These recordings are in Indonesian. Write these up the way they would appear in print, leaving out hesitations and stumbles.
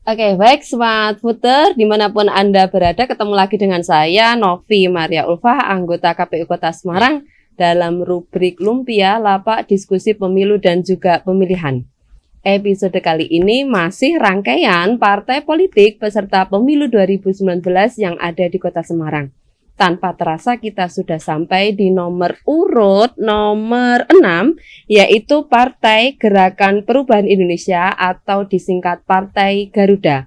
Oke, baik Smart Footer, dimanapun Anda berada, ketemu lagi dengan saya, Novi Maria Ulfah, anggota KPU Kota Semarang, dalam rubrik Lumpia, Lapak Diskusi Pemilu dan juga Pemilihan. Episode kali ini masih rangkaian partai politik peserta pemilu 2019 yang ada di Kota Semarang. Tanpa terasa kita sudah sampai di nomor urut nomor 6, yaitu Partai Gerakan Perubahan Indonesia atau disingkat Partai Garuda.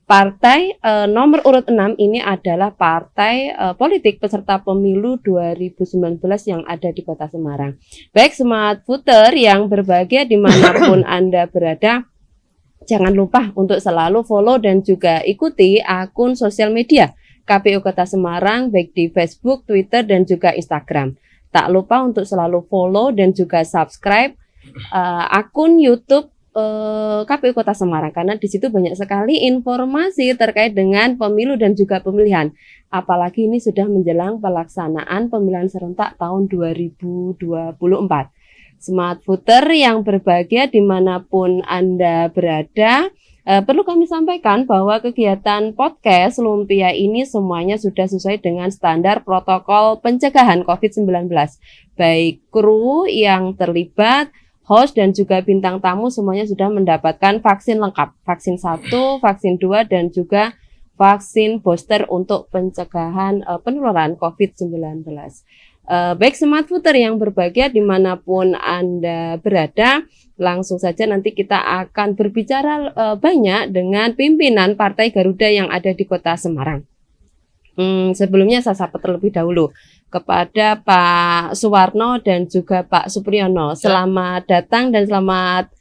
Partai nomor urut 6 ini adalah partai politik peserta pemilu 2019 yang ada di Kota Semarang. Baik Smart Footer yang berbahagia dimanapun Anda berada, jangan lupa untuk selalu follow dan juga ikuti akun sosial media KPU Kota Semarang baik di Facebook, Twitter, dan juga Instagram. Tak lupa untuk selalu follow dan juga subscribe akun YouTube KPU Kota Semarang karena di situ banyak sekali informasi terkait dengan pemilu dan juga pemilihan. Apalagi ini sudah menjelang pelaksanaan pemilihan serentak tahun 2024. Smart Footer yang berbahagia dimanapun Anda berada, perlu kami sampaikan bahwa kegiatan podcast Lumpia ini semuanya sudah sesuai dengan standar protokol pencegahan COVID-19. Baik kru yang terlibat, host dan juga bintang tamu semuanya sudah mendapatkan vaksin lengkap. Vaksin 1, vaksin 2, dan juga vaksin booster untuk pencegahan penularan COVID-19. Baik Smart Footer yang berbahagia dimanapun Anda berada, langsung saja nanti kita akan berbicara banyak dengan pimpinan Partai Garuda yang ada di Kota Semarang. Sebelumnya saya sapa terlebih dahulu kepada Pak Suwarno dan juga Pak Supriyono. Selamat datang dan selamat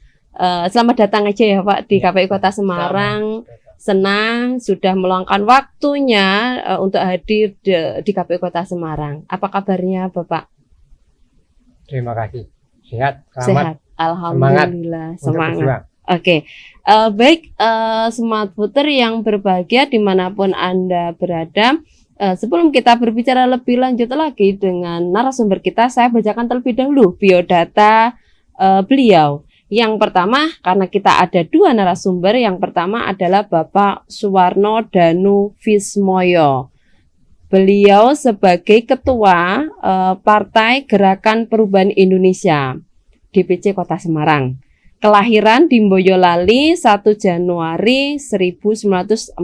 datang aja ya Pak di KPU Kota Semarang. Senang sudah meluangkan waktunya untuk hadir di KPU Kota Semarang. Apa kabarnya Bapak? Terima kasih. Sehat. Sehat. Alhamdulillah. Semangat. Oke. Baik Smart Footer yang berbahagia dimanapun Anda berada. Sebelum kita berbicara lebih lanjut lagi dengan narasumber kita, saya bacakan terlebih dahulu biodata beliau. Yang pertama, karena kita ada dua narasumber, yang pertama adalah Bapak Suwarno Danu Vismoyo. Beliau sebagai Ketua Partai Gerakan Perubahan Indonesia, DPC Kota Semarang. Kelahiran di Boyolali 1 Januari 1947.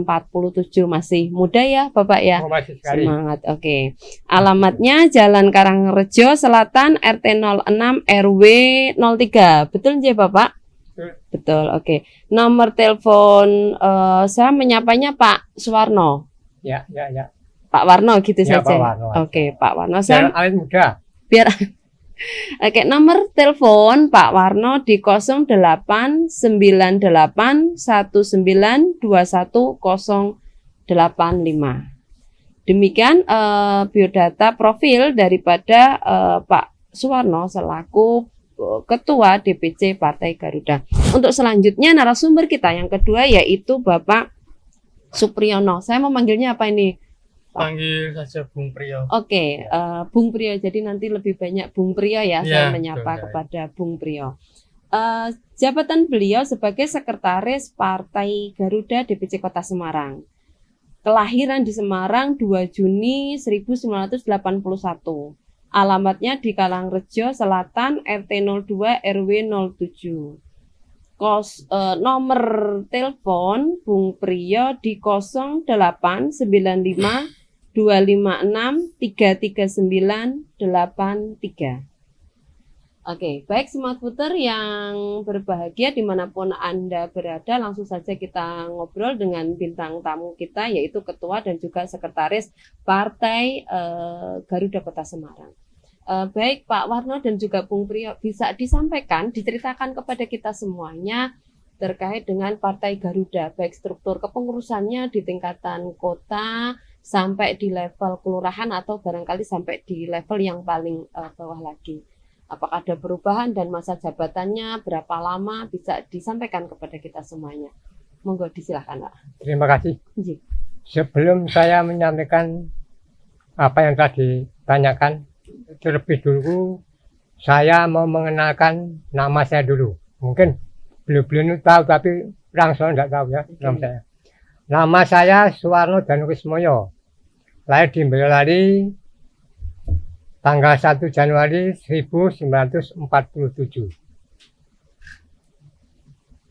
Masih muda ya Bapak ya? Oh, masih sekali. Semangat, oke. Alamatnya Jalan Karangrejo Selatan RT 06 RW 03. Betul nggih Bapak? Betul, oke. Nomor telepon saya menyapanya Pak Suwarno. Ya. Pak Warno gitu Ya, saja. Pak Warno. Oke, Pak Warno. Biar awet muda. Biar Oke, nomor telepon Pak Warno di 0898192105. Demikian biodata profil daripada Pak Suwarno selaku Ketua DPC Partai Garuda. Untuk selanjutnya narasumber kita yang kedua yaitu Bapak Supriyono. Saya memanggilnya apa ini? Panggil saja Bung Priyo. Oke, Bung Priyo. Jadi nanti lebih banyak Bung Priyo ya, saya menyapa betul, kepada Bung Priyo. Jabatan beliau sebagai Sekretaris Partai Garuda DPC Kota Semarang. Kelahiran di Semarang 2 Juni 1981. Alamatnya di Karangrejo Selatan RT 02 RW 07. Nomor telepon Bung Priyo di 0895 256 33983. Oke, baik Smart Footer yang berbahagia dimanapun Anda berada, langsung saja kita ngobrol dengan bintang tamu kita yaitu Ketua dan juga Sekretaris Partai Garuda Kota Semarang. Baik Pak Warno dan juga Bung Priyo, bisa disampaikan, diceritakan kepada kita semuanya terkait dengan Partai Garuda, baik struktur kepengurusannya di tingkatan kota sampai di level kelurahan atau barangkali sampai di level yang paling bawah lagi. Apakah ada perubahan dan masa jabatannya, berapa lama, bisa disampaikan kepada kita semuanya. Monggo disilahkan Pak. Terima kasih. Iya. Sebelum saya menyampaikan apa yang tadi ditanyakan, terlebih dulu saya mau mengenalkan nama saya dulu. Mungkin beliau-beliau tahu tapi langsung enggak tahu ya nama saya. Nama saya Suwarno Danuwismoyo. Lahir di Boyolali tanggal 1 Januari 1947.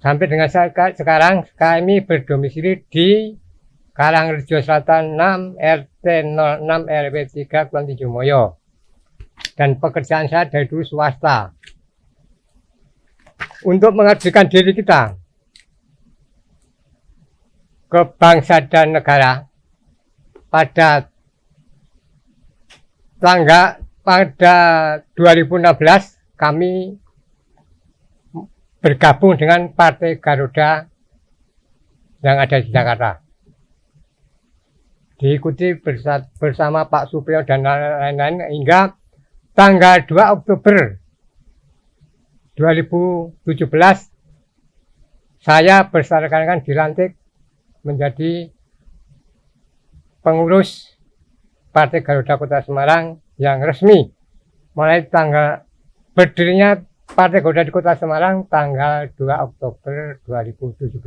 Sampai dengan sekarang kami berdomisili di Karangrejo Selatan 6 RT 06 RW 3 Kulon Tinjumoyo. Dan pekerjaan saya dari dulu swasta. Untuk mengabdikan diri kita ke bangsa dan negara pada 2016 kami bergabung dengan Partai Garuda yang ada di Jakarta. Diikuti bersama Pak Supriyo dan lain-lain hingga tanggal 2 Oktober 2017 saya bersarakan dilantik menjadi pengurus Partai Garuda Kota Semarang yang resmi mulai tanggal berdirinya Partai Garuda di Kota Semarang tanggal 2 Oktober 2017.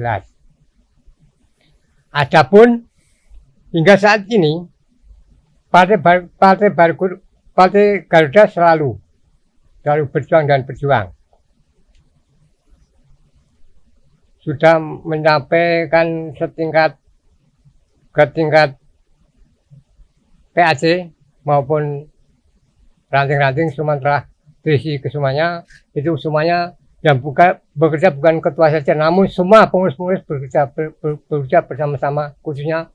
Adapun hingga saat ini Partai Garuda selalu berjuang dan berjuang. Sudah menyampaikan ke tingkat PAC maupun ranting-ranting Sumatera Trisi ke semuanya, itu semuanya yang bekerja bukan ketua saja, namun semua pengurus-pengurus bekerja bersama-sama, khususnya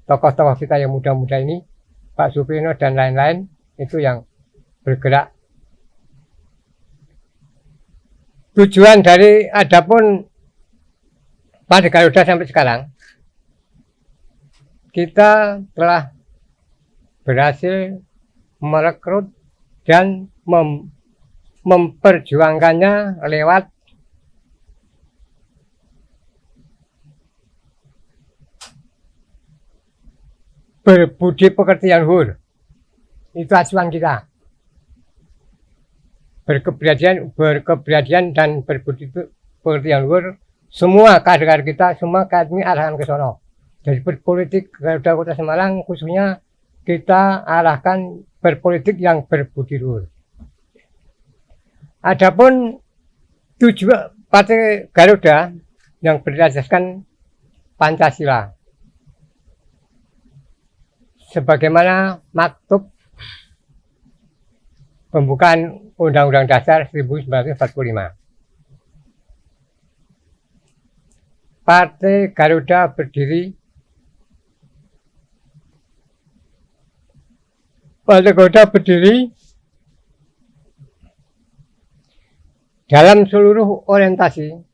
tokoh-tokoh kita yang muda-muda ini, Pak Supriyo dan lain-lain, itu yang bergerak. Tujuan dari adapun Partai Garuda sampai sekarang, kita telah berhasil merekrut dan memperjuangkannya lewat berbudi pekerti yang luhur. Itu acuan kita. Berkepribadian dan berbudi pekerti yang luhur. Semua kader-kader kita, semua kami arahkan ke sono. Jadi berpolitik Garuda Kota Semarang khususnya kita arahkan berpolitik yang berbudi luhur. Adapun tujuan Partai Garuda yang berasaskan Pancasila, sebagaimana maktub pembukaan Undang-Undang Dasar 1945. Partai Garuda berdiri dalam seluruh orientasi,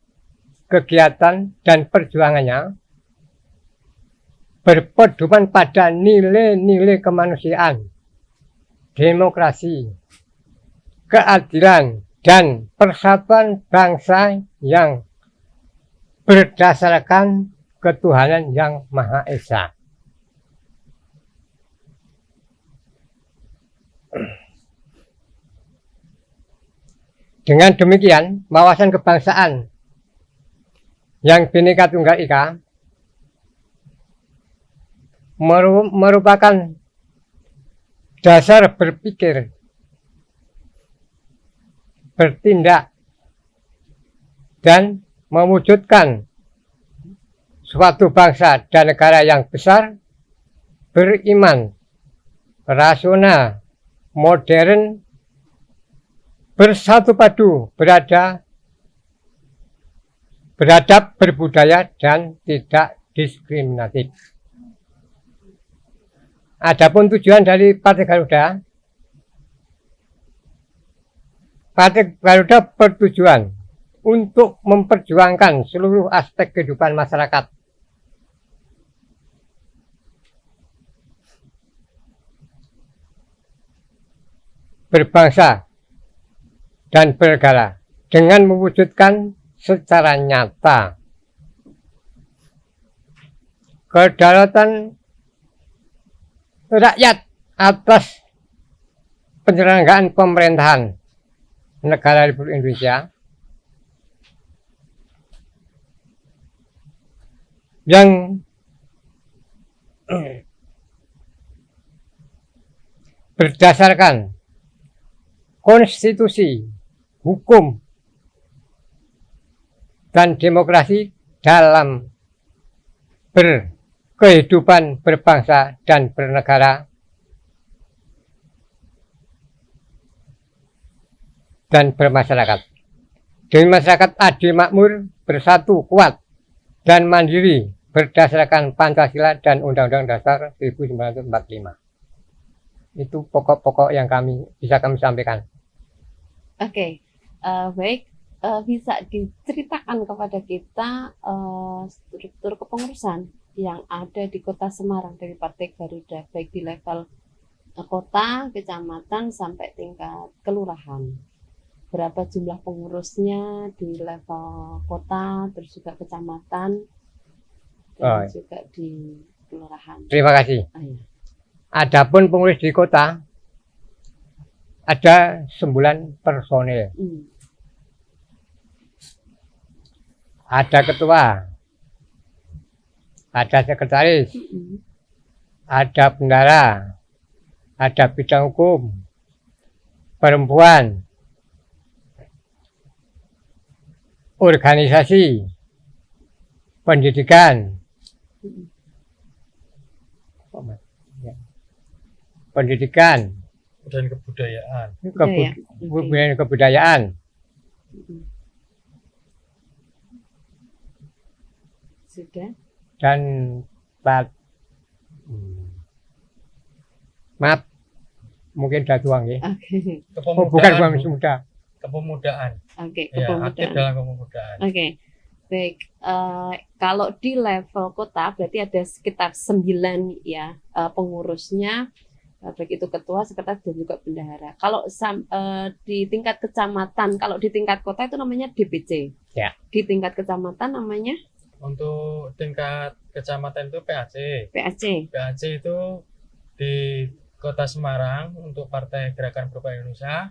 kegiatan, dan perjuangannya berpedoman pada nilai-nilai kemanusiaan, demokrasi, keadilan, dan persatuan bangsa yang berdasarkan ketuhanan yang Maha Esa. Dengan demikian, wawasan kebangsaan yang Bhinneka Tunggal Ika merupakan dasar berpikir, bertindak, dan mewujudkan suatu bangsa dan negara yang besar, beriman, rasional, modern, bersatu padu, beradab, berbudaya, dan tidak diskriminatif. Adapun tujuan dari Partai Garuda bertujuan untuk memperjuangkan seluruh aspek kehidupan masyarakat, berbangsa, dan bernegara dengan mewujudkan secara nyata kedaulatan rakyat atas penyelenggaraan pemerintahan negara Republik Indonesia yang berdasarkan konstitusi, hukum, dan demokrasi dalam berkehidupan berbangsa dan bernegara dan bermasyarakat. Dengan masyarakat adil makmur, bersatu, kuat, dan mandiri berdasarkan Pancasila dan Undang-Undang Dasar 1945. Itu pokok-pokok yang bisa kami sampaikan. Oke, baik. Bisa diceritakan kepada kita struktur kepengurusan yang ada di Kota Semarang dari Partai Garuda, baik di level kota, kecamatan, sampai tingkat kelurahan. Berapa jumlah pengurusnya di level kota, terus juga kecamatan, dan juga di kelurahan. Terima kasih. Iya. Adapun pengurus di kota ada 9 personil. Ada ketua, ada sekretaris, ada bendara, ada bidang hukum, perempuan, organisasi, pendidikan, dan kebudayaan. Kebudayaan. Sudah. Dan maaf, mungkin udah doang ya. Oke. Bukan muda. Kepemudaan. Oke, Ya, aktif dalam kepemudaan. Oke. Baik, kalau di level kota berarti ada sekitar 9 ya pengurusnya, baik itu ketua, sekretaris, dan juga bendahara. Kalau di tingkat kecamatan, kalau di tingkat kota itu namanya DPC. Ya. Di tingkat kecamatan namanya? Untuk tingkat kecamatan itu PAC. PAC. PAC itu di Kota Semarang untuk Partai Gerakan Perubahan Indonesia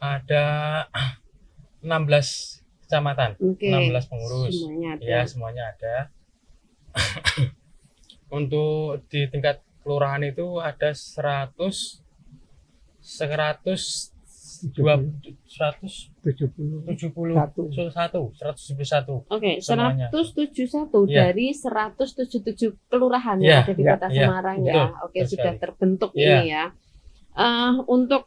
ada 16 kecamatan, Oke. 16 pengurus. Semuanya ada. Ya, semuanya ada. Untuk di tingkat kelurahan itu ada 171 Oke, semuanya. 171 Ya. dari 177 kelurahan Ya, yang ada di ya, Kota ya, Semarang ya. betul, Oke, betul sudah sekali. terbentuk Ya. ini ya. Untuk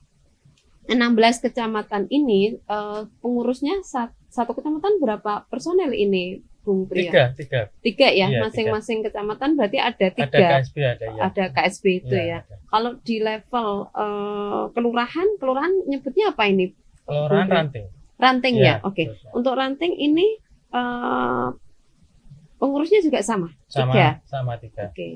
16 kecamatan ini pengurusnya satu kecamatan berapa personel ini, Bung Priyo? Tiga Ya, Iya, masing-masing kecamatan berarti ada 3. ada KSB ada ya. Ada KSB itu ya. Ada. Kalau di level kelurahan nyebutnya apa ini? Kelurahan Oke. ranting. Ranting Iya, ya. Oke. betul. Untuk ranting ini pengurusnya juga sama. Tiga. Sama 3. Oke.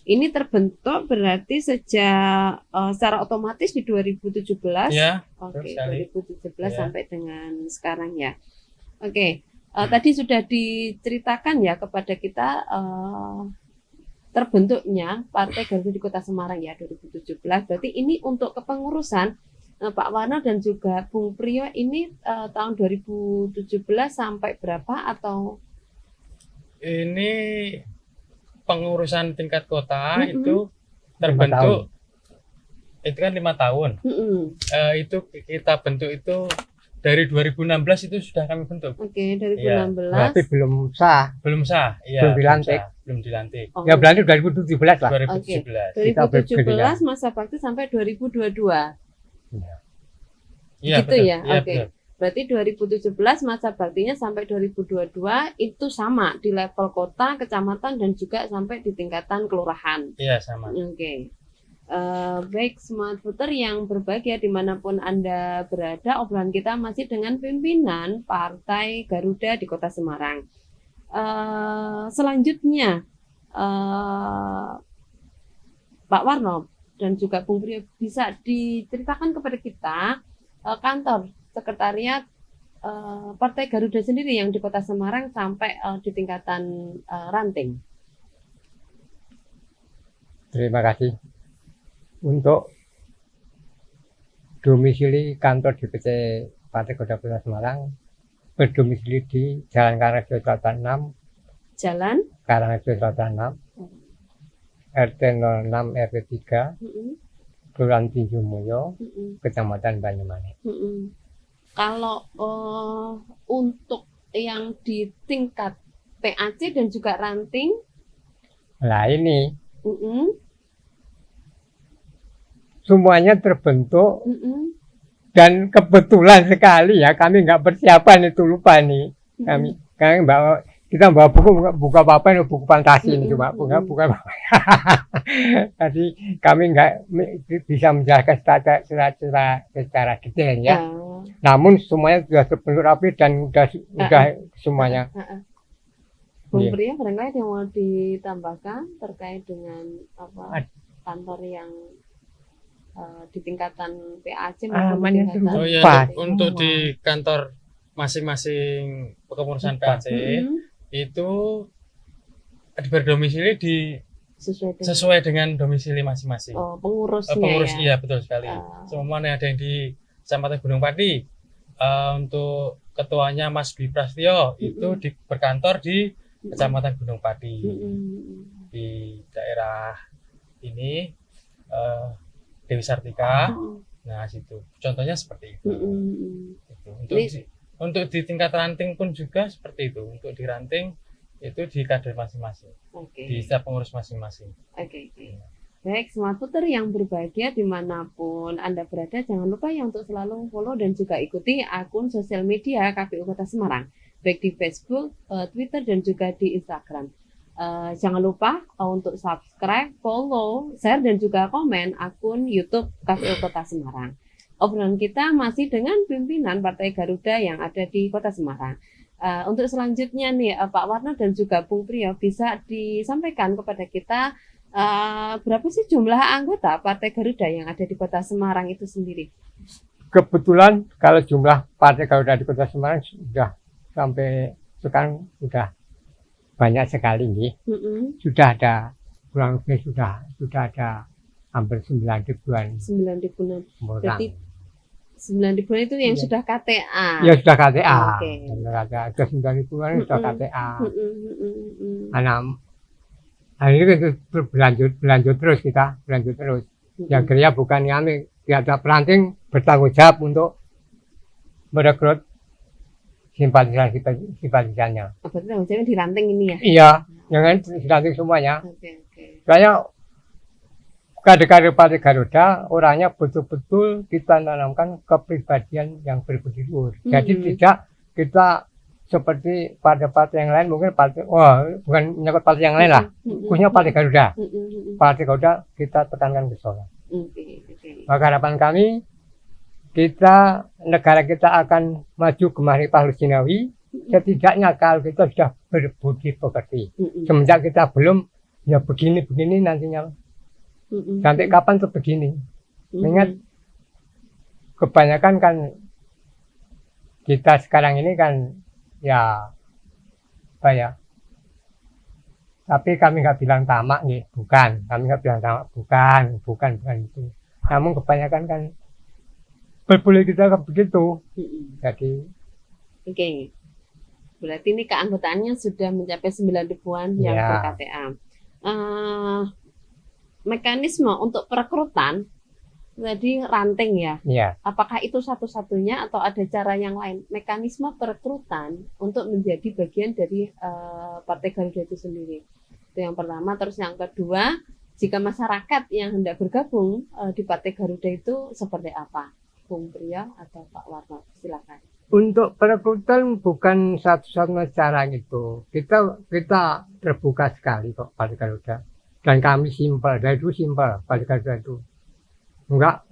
Ini terbentuk berarti sejak secara otomatis di 2017. Ya, Oke, betul sekali. 2017 Ya. sampai dengan sekarang ya. Oke. Tadi sudah diceritakan ya kepada kita terbentuknya Partai Garuda di Kota Semarang ya 2017. Berarti ini untuk kepengurusan Pak Warno dan juga Bung Priyo ini tahun 2017 sampai berapa atau? Ini pengurusan tingkat kota Mm-mm. itu terbentuk itu kan 5 tahun. Mm-mm. Itu kita bentuk itu dari 2016 itu sudah kami bentuk. Oke, 2016. Tapi belum sah. Belum sah, ya. Belum dilantik. Belum dilantik. Oh, Ya berarti 2017 lah. 2017. 2017 masa bakti sampai 2022. Iya, Gitu betul. ya? Iya, Oke. betul. Berarti 2017 masa baktinya sampai 2022 itu sama di level kota, kecamatan, dan juga sampai di tingkatan kelurahan. Iya, sama. Oke. Baik Smart Voter yang berbahagia dimanapun Anda berada, obrolan kita masih dengan pimpinan Partai Garuda di Kota Semarang. Selanjutnya Pak Warno dan juga Bung Priyo bisa diceritakan kepada kita kantor sekretariat Partai Garuda sendiri yang di Kota Semarang sampai di tingkatan ranting. Terima kasih. Untuk domisili kantor DPC Partai Garuda Kota Semarang berdomisili di Jalan Karangrejo Selatan 6, Jalan Karangrejo Selatan 6, RT 06 RW 3, mm-mm, Kelurahan Tinjumulyo, mm-mm, Kecamatan Banyumanik. mm-mm. Kalau untuk yang di tingkat PAC dan juga ranting, Nah ini mm-mm, semuanya terbentuk mm-mm, dan kebetulan sekali ya kami nggak persiapan itu lupa nih kami bawa kita bawa buka apa ini buku fantasi ini cuma buka apa. Jadi kami nggak bisa menjelaskan secara detail ya. Namun semuanya sudah terbentuk rapi dan sudah semuanya. Bung Iya. Pria, barangkali ada yang mau ditambahkan terkait dengan apa kantor yang di tingkatan PAC maupun di Namanya tingkatan Oh iya, Lupa. untuk di kantor masing-masing kepengurusan PAC itu berdomisili sesuai dengan domisili masing-masing. pengurusnya Pengurus ya. iya betul sekali. Semua ada yang di Kecamatan Gunung Pati. Untuk ketuanya Mas Bi Prasetyo itu berkantor di Kecamatan Gunung Pati di daerah ini Dewi Sartika. Nah situ contohnya seperti itu. Untuk di tingkat ranting pun juga seperti itu. Untuk di ranting itu di kader masing-masing, di setiap pengurus masing-masing. Oke. Baik, Smart Voter yang berbahagia dimanapun Anda berada, jangan lupa ya untuk selalu follow dan juga ikuti akun sosial media KPU Kota Semarang, baik di Facebook, Twitter, dan juga di Instagram. Jangan lupa untuk subscribe, follow, share, dan juga komen akun YouTube KPU Kota Semarang. Obrolan kita masih dengan pimpinan Partai Garuda yang ada di Kota Semarang. Untuk selanjutnya nih, Pak Warno dan juga Bung Priyo bisa disampaikan kepada kita berapa sih jumlah anggota Partai Garuda yang ada di Kota Semarang itu sendiri? Kebetulan kalau jumlah Partai Garuda di Kota Semarang sudah sampai sekarang sudah banyak sekali nih. Sudah ada kurang lebih sudah ada hampir 9 ribuan. 9 ribuan. Berarti 9 ribuan itu yang Ya. sudah KTA. Ya sudah KTA. Oke. Ada 9 ribuan sudah KTA. Nah, ini berlanjut terus kita berlanjut terus. Yang kerja bukan kami, tiada peranting bertanggung jawab untuk merekrut simpatisannya. Berarti tanggung jawabnya di ranting ini ya? Iya, jangan diranting semuanya. Oke. Saya kader-kader Partai Garuda orangnya betul-betul kita tanamkan kepribadian yang berbudi luhur. Jadi tidak kita seperti partai-partai yang lain, mungkin bukan menyangkut partai yang lain lah, khususnya Partai Garuda. Partai Garuda kita tekankan ke sana. Maka harapan kami, negara kita akan maju kemari Palestinawi, setidaknya kalau kita sudah berbudi pekerti. Semenjak kita belum, ya begini-begini nantinya. Sampai kapan tuh begini? Ingat, kebanyakan kan kita sekarang ini kan ya apa ya? Tapi kami nggak bilang tamak nih, bukan. Kami nggak bilang tamak, bukan itu. Namun kebanyakan kan berbully kita begitu. Jadi, oke. Berarti ini keanggotaannya sudah mencapai 9 ribuan yang ber-KTA. Mekanisme untuk perekrutan tadi ranting ya. Iya. Apakah itu satu-satunya atau ada cara yang lain? Mekanisme perekrutan untuk menjadi bagian dari Partai Garuda itu sendiri. Itu yang pertama. Terus yang kedua, jika masyarakat yang hendak bergabung di Partai Garuda itu seperti apa? Bung Priyo atau Pak Warno, silakan. Untuk perekrutan bukan satu-satunya cara gitu. Kita terbuka sekali kok Partai Garuda. Dan kami simpel, dari itu simpel Partai Garuda itu. Enggak,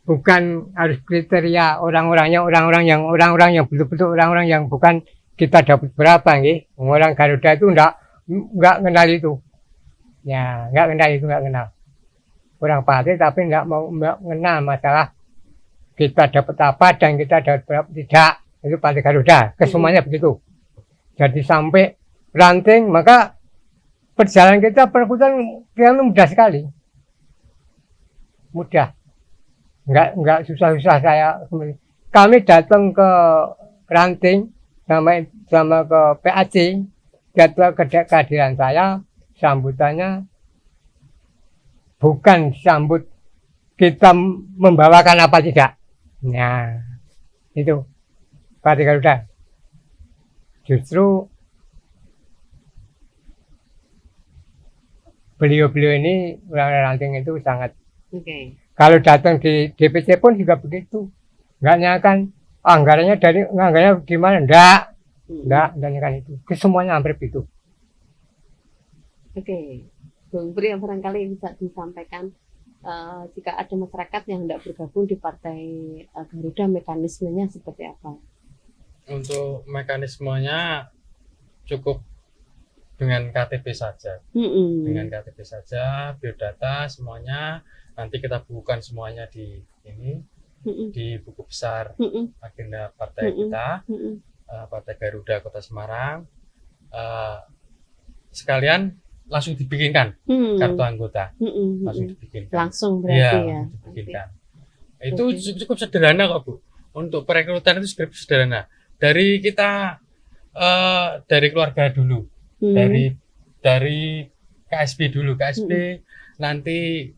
bukan harus kriteria orang-orang yang betul-betul orang-orang yang bukan kita dapat berapa nggih. Orang Garuda itu enggak kenal itu. Ya, enggak kenal. Orang partai tapi enggak mau mengenal masalah kita dapat apa dan kita dapat berapa, tidak. Itu Partai Garuda, kesemuanya begitu. Jadi sampai ranting, maka perjalanan kita perekrutan mudah sekali. Mudah, enggak susah-susah. Kami datang ke ranting sama ke PAC, jadwal kehadiran saya, sambutannya bukan sambut kita membawakan apa tidak. Nah, itu Partai Garuda. Justru beliau-beliau ini orang ranting itu sangat. Oke. Kalau datang di DPC pun juga begitu. Nggak nyanyikan anggarannya gimana? Enggak nyanyikan itu. Semuanya hampir itu. Oke. Bung Pri, yang barangkali bisa disampaikan jika ada masyarakat yang hendak bergabung di Partai Garuda, mekanismenya seperti apa? Untuk mekanismenya cukup dengan KTP saja. Dengan KTP saja, biodata semuanya. Nanti kita bukukan semuanya di ini, di buku besar agenda partai kita, Partai Garuda Kota Semarang. Sekalian langsung dibikinkan kartu anggota, langsung dibikinkan. Langsung berarti ya. Dibikinkan. Itu cukup sederhana kok Bu. Untuk perekrutan itu sederhana. Dari kita dari keluarga dulu, dari KSB dulu, KSB nanti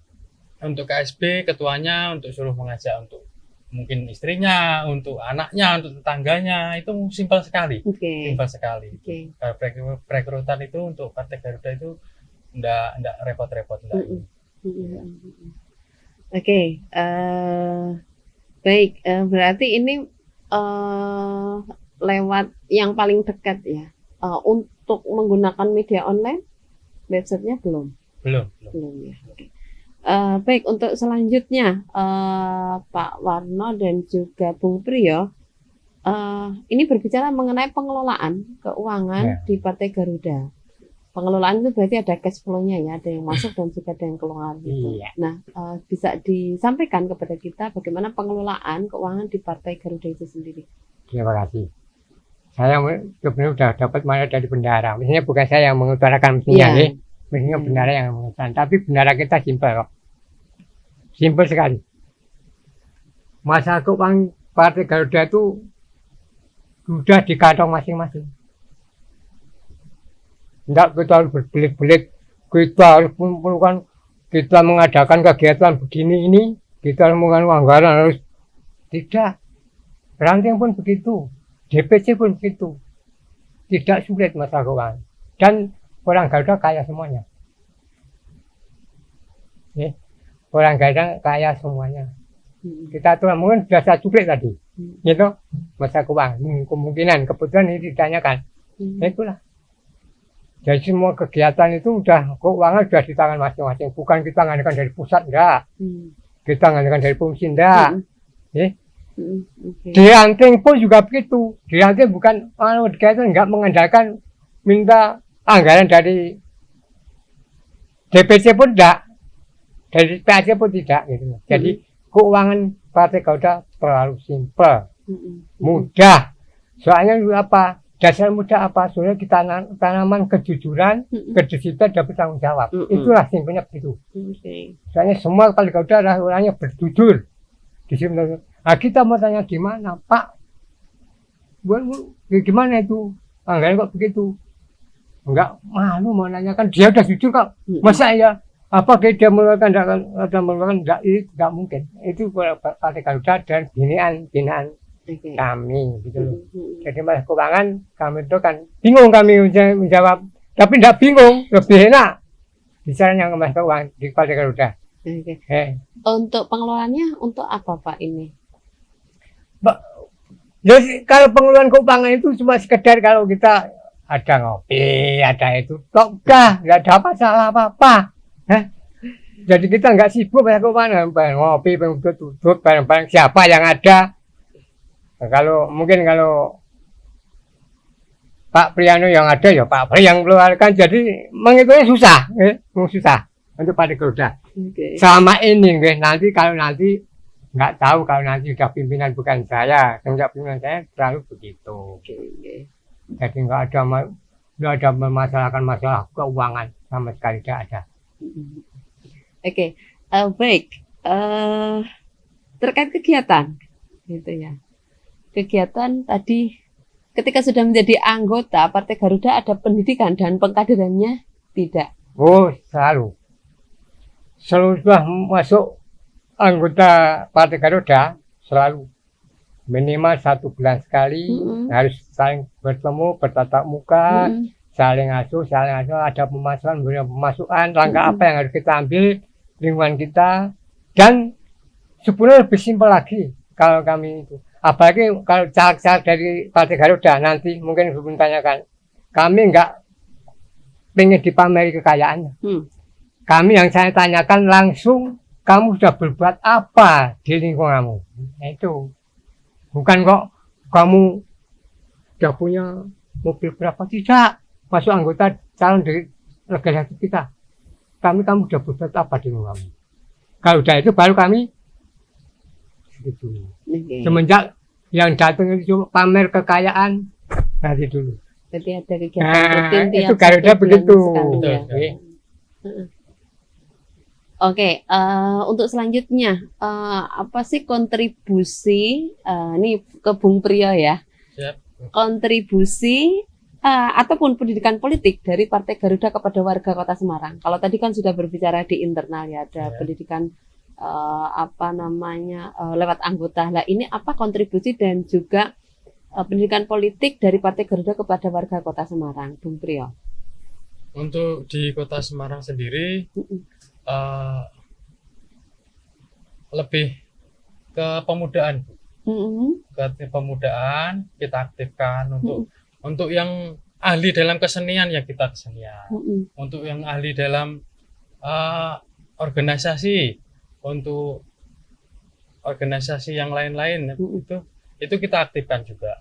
untuk KSB ketuanya untuk suruh mengajak untuk mungkin istrinya, untuk anaknya, untuk tetangganya, itu simpel sekali. Simpel sekali. Kalau perekrutan itu untuk Partai Garuda itu enggak repot-repot. Baik, berarti ini lewat yang paling dekat ya. Untuk menggunakan media online, websitenya belum ya. Baik, untuk selanjutnya Pak Warno dan juga Bung Priyo, ini berbicara mengenai pengelolaan keuangan di Partai Garuda. Pengelolaan itu berarti ada cash flow-nya ya, ada yang masuk dan juga ada yang keluar gitu. Nah, bisa disampaikan kepada kita bagaimana pengelolaan keuangan di Partai Garuda itu sendiri. Terima kasih. Saya sebenarnya sudah dapat mana dari bendara. Mestinya bukan saya yang mengutarakan mestinya, mestinya bendara yang mengutarakan. Tapi bendara kita simpel kok. Simpel sekali. Masalah keuangan Partai Garuda itu sudah di kantong masing-masing. Tidak kita harus berbelit-belit, kita harus mengumpulkan, kita mengadakan kegiatan begini ini, kita harus menggunakan anggaran harus tidak. Ranting pun begitu, DPC pun begitu. Tidak sulit masalah keuangan. Dan orang Garuda kaya semuanya. Orang Garuda kaya semuanya. Kita tuh mungkin sudah saya cuplik tadi, gitu. Masalah keuangan, kemungkinan, kebetulan ini ditanyakan. Itulah. Jadi semua kegiatan itu udah keuangan sudah di tangan masing-masing. Bukan kita ngadakan dari pusat, enggak. Kita ngadakan dari fungsi, enggak. Di ranting pun juga begitu. Di ranting bukan kegiatan enggak mengandalkan minta anggaran dari DPC pun enggak. Dari PAC pun tidak gitu. Jadi keuangan Partai Garuda terlalu simpel. Mudah. Soalnya apa? Dasar mudah apa? Soalnya kita tanaman kejujuran, kedisiplinan dan bertanggung jawab. Itulah simpelnya begitu. Soalnya semua Partai Garuda adalah orangnya berjujur. Disiplin. Nah, kita mau tanya gimana, Pak? Gimana itu? Anggaran kok begitu? Enggak malu mau nanyakan. Dia udah jujur kok. Masa ya? Apa dia mengeluarkan enggak? Itu enggak mungkin. Itu Partai Garuda dan binaan kami gitu loh. Jadi masalah keuangan kami itu kan bingung kami menjawab, tapi tidak bingung, lebih enak bicaranya masalah keuangan di Partai Garuda. Untuk pengelolaannya untuk apa Pak ini? Jadi kalau pengelolaan keuangan itu cuma sekedar kalau kita ada ngopi, ada itu, kok udah nggak ada masalah apa-apa. Jadi kita nggak sibuk banyak keuangan, ngopi, tutup, barang-barang siapa yang ada. Kalau Pak Priano yang ada ya Pak Pri yang keluarkan, jadi mengitungnya susah untuk Partai Garuda. Sama ini nanti nggak tahu kalau nanti sudah pimpinan bukan saya, sejak pimpinan saya terlalu begitu. Jadi nggak ada memasalahkan masalah keuangan sama sekali tidak ada. Baik. Terkait kegiatan, gitu ya. Kegiatan tadi ketika sudah menjadi anggota Partai Garuda ada pendidikan dan pengkaderannya tidak? Oh, selalu. Selalu sudah masuk anggota Partai Garuda, selalu. Minimal 1 bulan sekali, harus saling bertemu, bertatap muka, saling asuh, ada pemasukan, langkah apa yang harus kita ambil, lingkungan kita, dan sebenarnya lebih simpel lagi kalau kami itu. Apalagi kalau caleg-caleg dari Partai Garuda nanti mungkin belum tanyakan, kami enggak pengen dipameri kekayaannya. Kami yang saya tanyakan langsung, kamu sudah berbuat apa di lingkunganmu? Nah, itu bukan kok kamu sudah punya mobil berapa, tidak masuk anggota calon dari legislatif kita. Kamu sudah berbuat apa di lingkunganmu? Kalau sudah itu baru kami gitu. Semenjak yang datang itu pamer kekayaan nanti dulu. Berarti ada kegiatan rutin tiap itu Garuda 1 bulan begitu. sekali, ya. Betul. Oke, untuk selanjutnya apa sih kontribusi ini ke Bung Priyo ya? Siap. Kontribusi ataupun pendidikan politik dari Partai Garuda kepada warga Kota Semarang. Kalau tadi kan sudah berbicara di internal ya, ada pendidikan lewat anggota. Lah ini apa kontribusi dan juga pendidikan politik dari Partai Garuda kepada warga Kota Semarang, Bung Priyo? Untuk di Kota Semarang sendiri lebih ke pemudaan, kita aktifkan untuk yang ahli dalam kesenian ya kita kesenian, untuk yang ahli dalam organisasi, untuk organisasi yang lain-lain itu kita aktifkan juga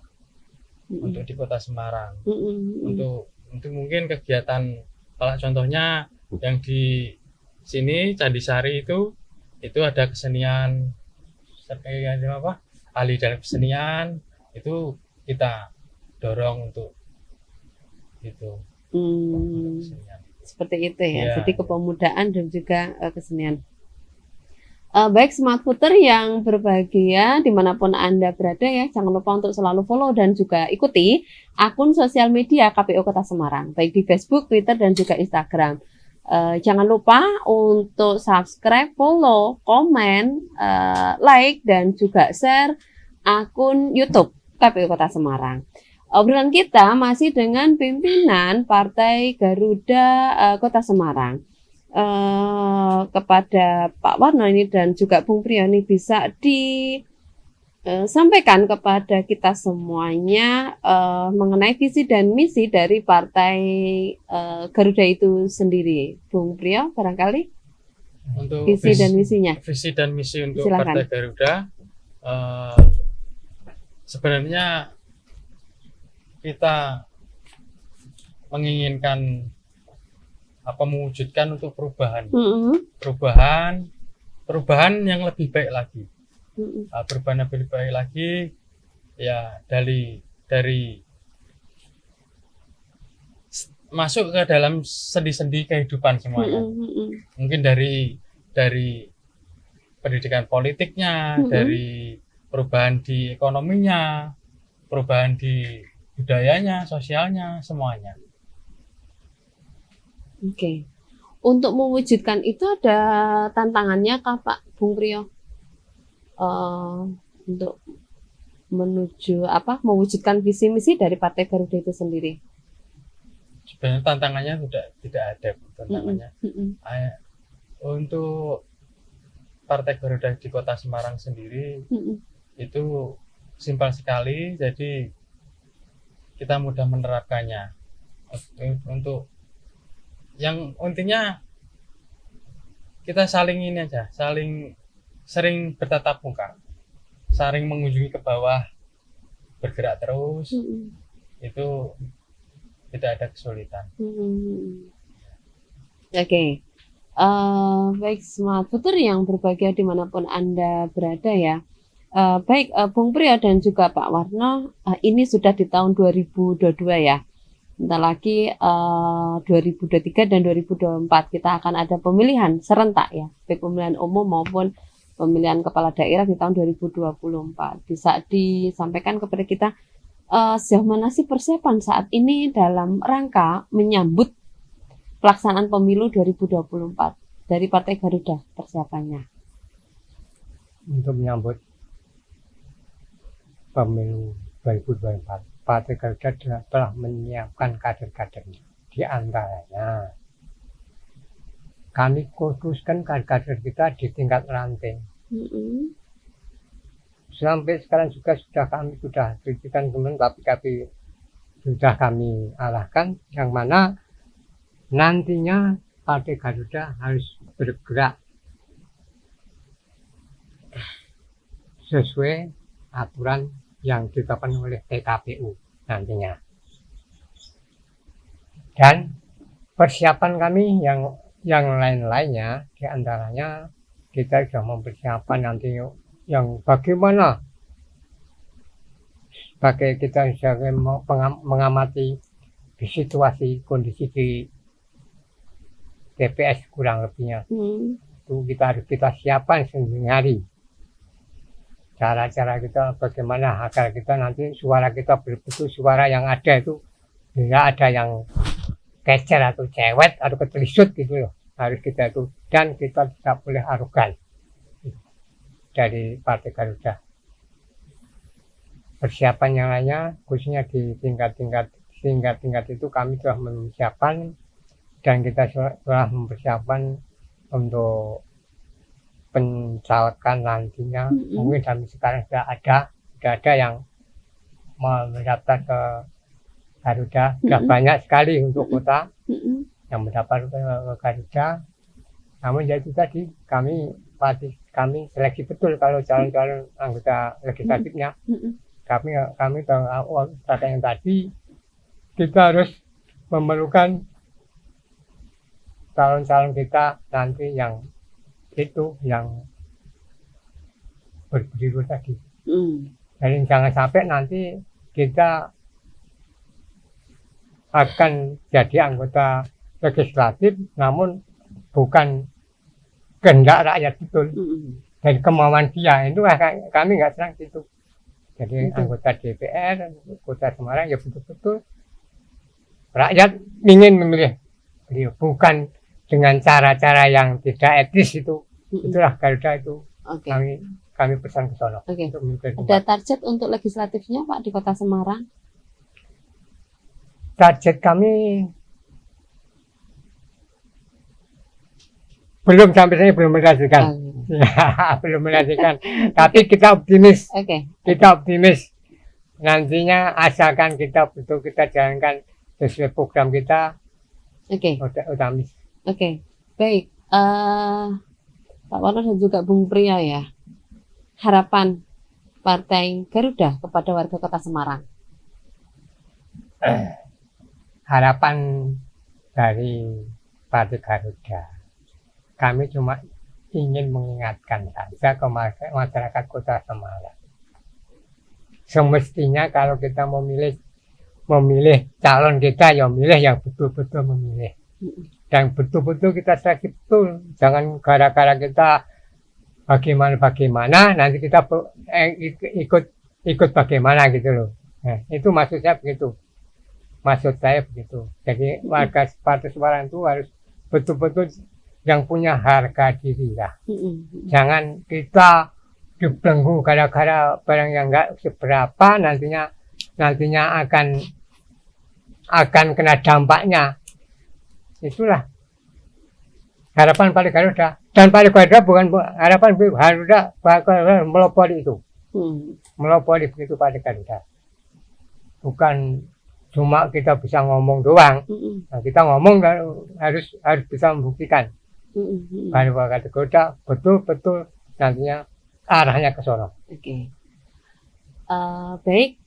untuk di Kota Semarang. Untuk mungkin kegiatan, kalau contohnya yang di sini Candi Sari itu ada kesenian ahli dalam kesenian, itu kita dorong untuk itu. Seperti itu ya. Ya. Jadi kepemudaan dan juga kesenian. Baik Smart Voter yang berbahagia dimanapun Anda berada ya, jangan lupa untuk selalu follow dan juga ikuti akun sosial media KPU Kota Semarang, baik di Facebook, Twitter, dan juga Instagram. Jangan lupa untuk subscribe, follow, komen, like, dan juga share akun YouTube KPU Kota Semarang. Obrolan kita masih dengan pimpinan Partai Garuda Kota Semarang. Kepada Pak Warno ini dan juga Bung Priyo ini bisa disampaikan kepada kita semuanya mengenai visi dan misi dari Partai Garuda itu sendiri. Bung Priyo barangkali untuk visi dan misinya. Visi dan misi untuk Silakan. Partai Garuda sebenarnya kita menginginkan mewujudkan untuk perubahan yang lebih baik lagi, perubahan yang lebih baik lagi ya dari masuk ke dalam sendi-sendi kehidupan semuanya. Mungkin dari pendidikan politiknya, dari perubahan di ekonominya, perubahan di budayanya, sosialnya, semuanya. Oke. Untuk mewujudkan itu ada tantangannya kah Pak Bung Priyo? Untuk menuju mewujudkan visi misi dari Partai Garuda itu sendiri. Sebenarnya tantangannya tidak ada tantangannya. Untuk Partai Garuda di Kota Semarang sendiri itu simpel sekali, jadi kita mudah menerapkannya. Untuk yang intinya kita saling sering bertatap muka, saling mengunjungi ke bawah, bergerak terus, itu tidak ada kesulitan. Oke. Baik Smart Voter yang berbahagia dimanapun Anda berada ya. Baik Bung Priyo dan juga Pak Warno, ini sudah di tahun 2022 ya. Bentar lagi 2023 dan 2024 kita akan ada pemilihan serentak ya, baik pemilihan umum maupun pemilihan kepala daerah di tahun 2024. Bisa disampaikan kepada kita sejauh mana sih persiapan saat ini dalam rangka menyambut pelaksanaan pemilu 2024 dari Partai Garuda persiapannya? Untuk menyambut pemilu 2024, Partai Garuda telah menyiapkan kader-kadernya. Di antaranya, kami khususkan kader-kader kita di tingkat ranting. Sampai sekarang juga kami sudah berikan teman, tapi sudah kami arahkan yang mana nantinya Partai Garuda harus bergerak sesuai aturan yang ditetapkan oleh PKPU nantinya. Dan persiapan kami yang lain-lainnya, diantaranya kita sudah mempersiapkan nanti yang bagaimana sebagai kita sebagai mengamati di situasi kondisi di TPS kurang lebihnya. Itu kita siapkan sehari. Cara-cara kita bagaimana agar kita nanti suara kita betul-betul suara yang ada itu tidak ada yang kecer atau cewek atau ketelisut gitu loh. Harus kita itu, dan kita tidak boleh arogan dari Partai Garuda. Persiapan yang lainnya khususnya di tingkat itu kami telah mempersiapkan, dan kita telah mempersiapkan untuk pencalekan nantinya. Mungkin kami sekarang sudah ada yang mau mendaftar ke Garuda. Sudah banyak sekali untuk kota yang mendaftar ke Garuda. Namun ya itu tadi kami seleksi betul kalau calon-calon anggota legislatifnya. Kami kata yang tadi kita harus memerlukan calon-calon kita nanti yang berbudi tadi. Jadi jangan sampai nanti kita akan jadi anggota legislatif namun bukan kehendak rakyat betul. Dan kemauan dia itu kami nggak senang itu. Jadi anggota DPR Kota Semarang ya betul-betul rakyat ingin memilih beliau, bukan dengan cara-cara yang tidak etis itu. Itulah Garuda itu. Kami pesan ke sana. Ada target untuk legislatifnya Pak di Kota Semarang? Target kami belum sampai sini, belum menghasilkan. Belum menghasilkan. Tapi kita optimis. Kita optimis. Nantinya asalkan kita betul kita jalankan sesuai program kita. Optimis. Baik. Pak Warno dan juga Bung Priyo ya. Harapan Partai Garuda kepada warga Kota Semarang. Harapan dari Partai Garuda, kami cuma ingin mengingatkan saja ke masyarakat Kota Semarang. Semestinya kalau kita memilih calon kita, ya milih yang betul-betul memilih. Dan betul-betul kita seleksi betul. Jangan gara-gara kita bagaimana nanti kita ikut bagaimana gitu loh. Nah, itu maksud saya begitu. Jadi warga Partai Semarang itu harus betul-betul yang punya harga diri lah. Jangan kita dibelenggu gara-gara barang yang enggak seberapa, nantinya akan kena dampaknya. Itulah harapan Partai Garuda. Dan Partai Garuda bukan harapan Garuda melopori itu. Melopori begitu Partai Garuda. Bukan cuma kita bisa ngomong doang. Nah, kita ngomong harus bisa membuktikan. Bahwa Partai Garuda betul-betul nantinya arahnya ke sana. Baik,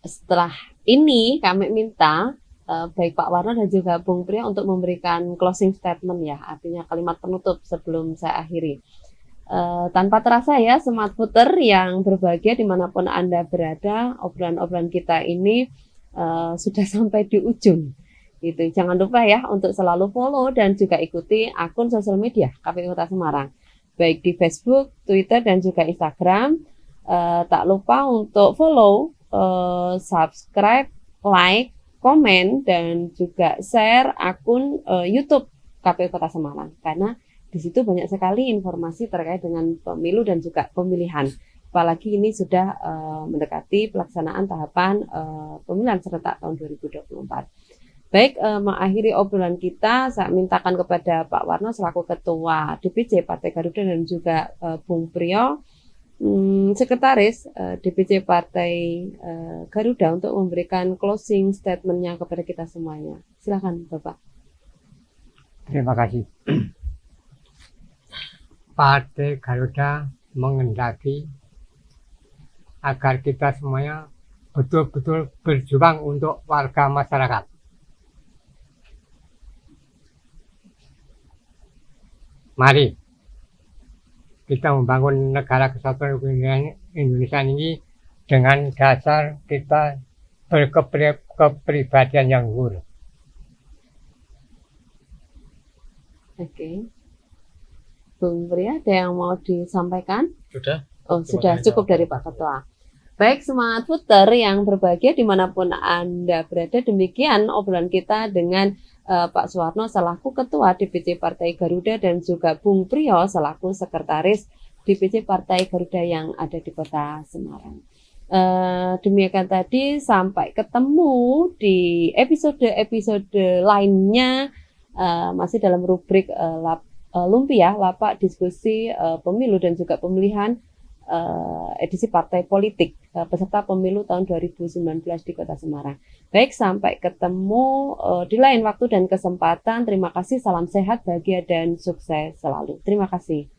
setelah ini kami minta baik Pak Warno dan juga Bung Priyo untuk memberikan closing statement ya, artinya kalimat penutup sebelum saya akhiri. Tanpa terasa ya, Smart Voter yang berbahagia dimanapun Anda berada, obrolan-obrolan kita ini sudah sampai di ujung. Gitu. Jangan lupa ya untuk selalu follow dan juga ikuti akun sosial media KPU Kota Semarang, baik di Facebook, Twitter dan juga Instagram. Tak lupa untuk follow subscribe, like, komen, dan juga share akun YouTube KPU Kota Semarang, karena di situ banyak sekali informasi terkait dengan pemilu dan juga pemilihan. Apalagi ini sudah mendekati pelaksanaan tahapan pemilihan serentak tahun 2024. Baik, mengakhiri obrolan kita, saya mintakan kepada Pak Warno selaku Ketua DPC Partai Garuda dan juga Bung Priyo, Sekretaris DPC Partai Garuda, untuk memberikan closing statement-nya kepada kita semuanya. Silakan, Bapak. Terima kasih. Partai Garuda menghendaki agar kita semuanya betul-betul berjuang untuk warga masyarakat. Mari kita membangun negara kesatuan Republik Indonesia ini dengan dasar kita berkepribadian yang luhur. Oke. Bung Priyo, ada yang mau disampaikan? Sudah. Oh, sudah cukup dari Pak Ketua. Baik, semangat puter yang berbahagia dimanapun Anda berada. Demikian obrolan kita dengan Pak Suwarno selaku Ketua DPC Partai Garuda dan juga Bung Priyo selaku Sekretaris DPC Partai Garuda yang ada di Kota Semarang. Demikian tadi, sampai ketemu di episode lainnya, masih dalam rubrik Lumpia, Lapak Diskusi Pemilu dan juga Pemilihan, edisi Partai Politik peserta pemilu tahun 2019 di Kota Semarang. Baik, sampai ketemu di lain waktu dan kesempatan. Terima kasih, salam sehat, bahagia, dan sukses selalu. Terima kasih.